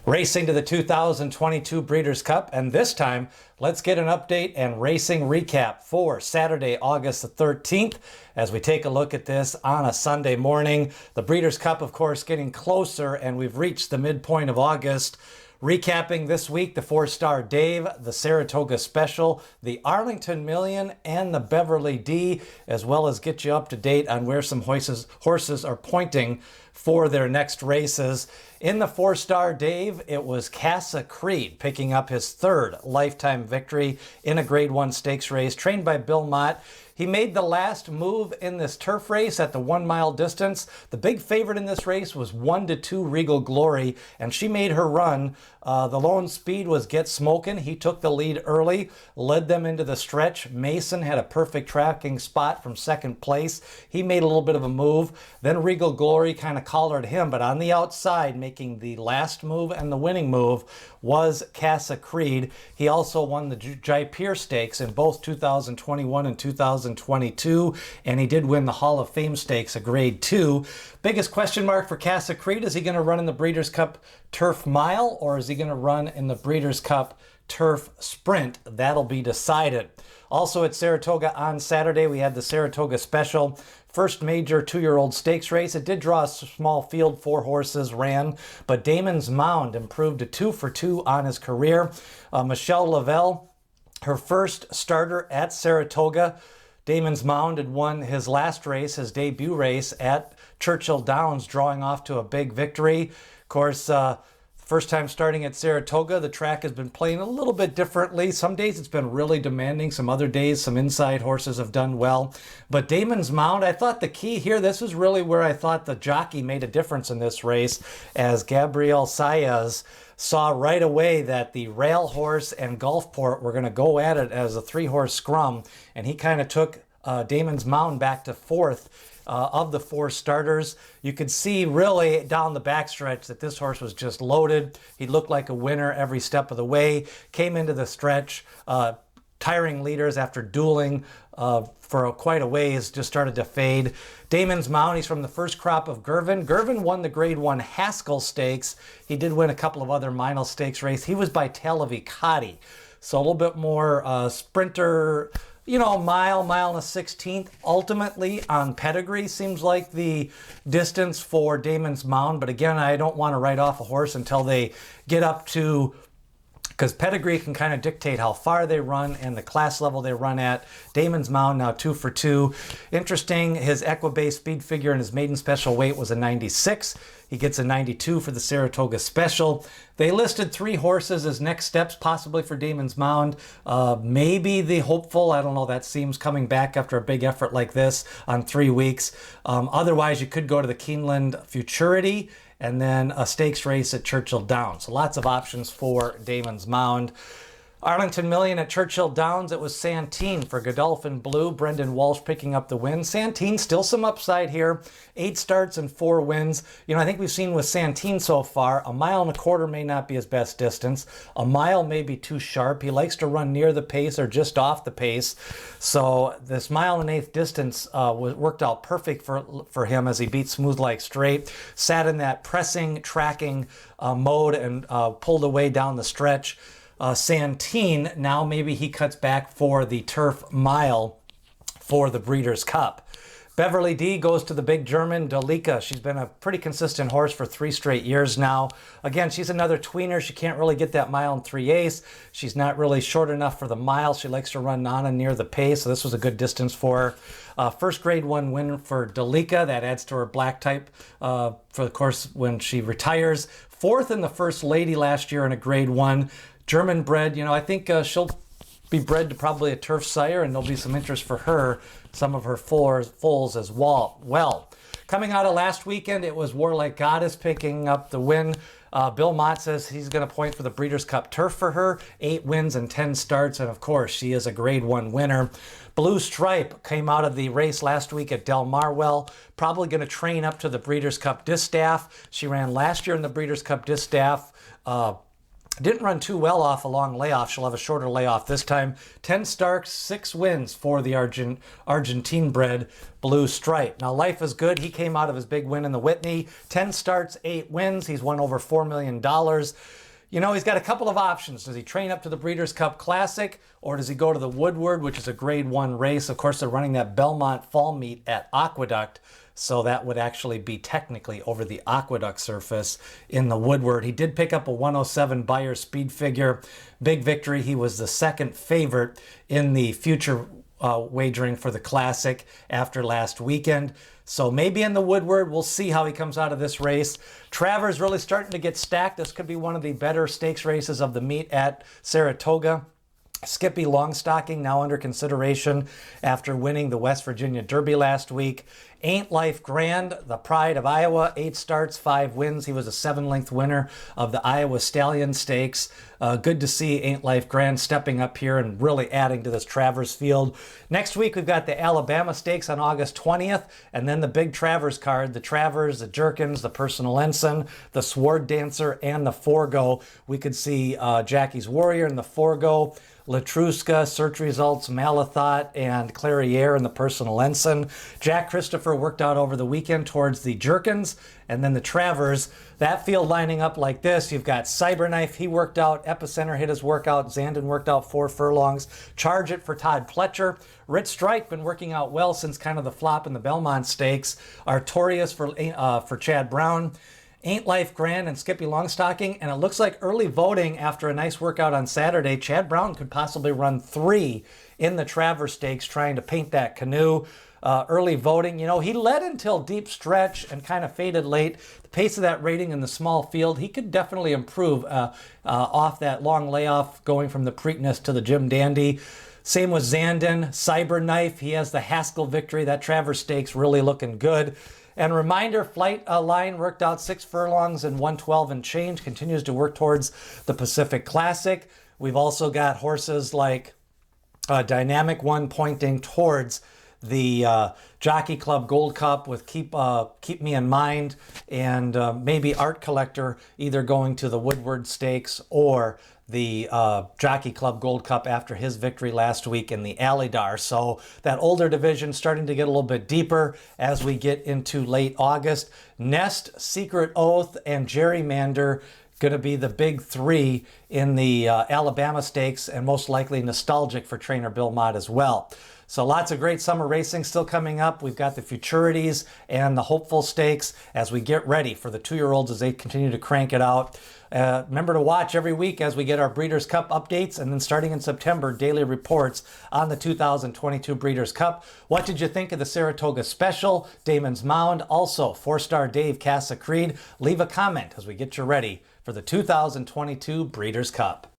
Racing to the 2022 Breeders' Cup, and this time, let's get an update and racing recap for Saturday, August the 13th, as we take a look at this on a Sunday morning. The Breeders' Cup, of course, getting closer, and we've reached the midpoint of August. Recapping this week, the Fourstardave, the Saratoga Special, the Arlington Million, and the Beverly D, as well as get you up to date on where some horses are pointing for their next races. In the Fourstardave, it was Casa Creed picking up his third lifetime victory in a Grade 1 stakes race, trained by Bill Mott. He made the last move in this turf race at the 1 mile distance. The big favorite in this race was 1-2 Regal Glory, and she made her run. The lone speed was Get Smokin'. He took the lead early, led them into the stretch. Mason had a perfect tracking spot from second place. He made a little bit of a move. Then Regal Glory kind of collared him, but on the outside, making the last move and the winning move was Casa Creed. He also won the Jaipur Stakes in both 2021 and 2022, and he did win the Hall of Fame Stakes, a Grade 2. Biggest question mark for Casa Creed, is he going to run in the Breeders' Cup Turf Mile, or is he going to run in the Breeders' Cup Turf Sprint? That'll be decided. Also at Saratoga on Saturday, we had the Saratoga Special. First major 2-year-old stakes race. It did draw a small field, 4 horses ran, but Damon's Mound improved to 2 for 2 on his career. Michelle Lavelle, her first starter at Saratoga. Damon's Mound had won his last race, his debut race at Churchill Downs, drawing off to a big victory. Of course, first time starting at Saratoga, the track has been playing a little bit differently. Some days it's been really demanding. Some other days, some inside horses have done well. But Damon's Mound, I thought the key here, this is really where I thought the jockey made a difference in this race, as Gabriel Saez saw right away that the Rail Horse and Gulfport were going to go at it as a 3-horse scrum, and he kind of took Damon's Mound back to fourth. Of the 4 starters, you could see really down the backstretch that this horse was just loaded. He looked like a winner every step of the way. Came into the stretch, tiring leaders after dueling for quite a ways, just started to fade. Damon's Mound, he's from the first crop of Girvan. Girvan won the Grade 1 Haskell Stakes. He did win a couple of other minor stakes race. He was by Talavicati, so a little bit more sprinter, you know, mile and a 16th. Ultimately, on pedigree, seems like the distance for Damon's Mound. But again, I don't want to write off a horse until they get up to, because pedigree can kind of dictate how far they run and the class level they run at. Damon's Mound now 2 for 2. Interesting, his Equibase speed figure in his maiden special weight was a 96. He gets a 92 for the Saratoga Special. They listed 3 horses as next steps possibly for Damon's Mound. Maybe the Hopeful, I don't know, that seems coming back after a big effort like this on 3 weeks. Otherwise, you could go to the Keeneland Futurity and then a stakes race at Churchill Downs. So lots of options for Damon's Mound. Arlington Million at Churchill Downs, it was Santine for Godolphin Blue. Brendan Walsh picking up the win. Santine, still some upside here. 8 starts and 4 wins. You know, I think we've seen with Santine so far, 1.25 miles may not be his best distance. 1 mile may be too sharp. He likes to run near the pace or just off the pace. So this 1.1 miles distance worked out perfect for him as he beat Smooth Like Straight. Sat in that pressing, tracking mode and pulled away down the stretch. Santine, now maybe he cuts back for the Turf Mile for the Breeders' Cup. Beverly D goes to the big German Delica. She's been a pretty consistent horse for 3 straight years now. Again, she's another tweener. She can't really get that 1 3/8. She's not really short enough for the mile. She likes to run on and near the pace, so this was a good distance for her. First Grade 1 win for Delica. That adds to her black type for the course when she retires. 4th in the First Lady last year in a Grade 1. German bred, you know, I think she'll be bred to probably a turf sire, and there'll be some interest for her, some of her foals as well. Coming out of last weekend, it was Warlike Goddess picking up the win. Bill Mott says he's going to point for the Breeders' Cup Turf for her. 8 wins and 10 starts, and of course, she is a Grade 1 winner. Blue Stripe came out of the race last week at Del Marwell. Probably going to train up to the Breeders' Cup Distaff. She ran last year in the Breeders' Cup Distaff. Didn't run too well off a long layoff. She'll have a shorter layoff this time. 10 starts, 6 wins for the Argentine-bred Blue Stripe. Now, life is good. He came out of his big win in the Whitney. 10 starts, 8 wins. He's won over $4 million. You know, he's got a couple of options. Does he train up to the Breeders' Cup Classic, or does he go to the Woodward, which is a Grade 1 race? Of course, they're running that Belmont Fall Meet at Aqueduct, so that would actually be technically over the Aqueduct surface in the Woodward. He did pick up a 107 Beyer speed figure. Big victory. He was the second favorite in the future wagering for the Classic after last weekend. So maybe in the Woodward, we'll see how he comes out of this race. Travers really starting to get stacked. This could be one of the better stakes races of the meet at Saratoga. Skippy Longstocking now under consideration after winning the West Virginia Derby last week. Ain't Life Grand, the pride of Iowa, 8 starts, 5 wins. He was a 7-length winner of the Iowa Stallion Stakes. Good to see Ain't Life Grand stepping up here and really adding to this Travers field. Next week, we've got the Alabama Stakes on August 20th, and then the big Travers card, the Travers, the Jerkins, the Personal Ensign, the Sword Dancer, and the Forgo. We could see Jackie's Warrior in the Forgo, Latruska, Search Results, Malathot, and Clariere in the Personal Ensign. Jack Christopher worked out over the weekend towards the Jerkins, and then the Travers. That field lining up like this. You've got Cyberknife, he worked out. Epicenter hit his workout. Zandon worked out 4 furlongs. Charge It for Todd Pletcher. Rit Strike been working out well since kind of the flop in the Belmont Stakes. Artorias for Chad Brown. Ain't Life Grand and Skippy Longstocking, and it looks like early voting after a nice workout on Saturday. Chad Brown could possibly run 3 in the Travers Stakes trying to paint that canoe. Early voting, you know, he led until deep stretch and kind of faded late. The pace of that rating in the small field, he could definitely improve off that long layoff going from the Preakness to the Jim Dandy. Same with Zandon, Cyberknife. He has the Haskell victory. That Travers Stakes really looking good. And reminder, Flight Line worked out 6 furlongs and 112 and change, continues to work towards the Pacific Classic. We've also got horses like Dynamic One pointing towards the Jockey Club Gold Cup with Keep Me in Mind, and maybe Art Collector either going to the Woodward Stakes or the Jockey Club Gold Cup after his victory last week in the Alydar. So that older division starting to get a little bit deeper as we get into late August. Nest, Secret Oath, and Gerrymander going to be the big 3 in the Alabama Stakes, and most likely nostalgic for trainer Bill Mott as well. So lots of great summer racing still coming up. We've got the Futurities and the Hopeful Stakes as we get ready for the 2-year-olds as they continue to crank it out. Remember to watch every week as we get our Breeders' Cup updates, and then starting in September, daily reports on the 2022 Breeders' Cup. What did you think of the Saratoga Special, Damon's Mound, also Fourstardave, Casa Creed? Leave a comment as we get you ready for the 2022 Breeders' Cup.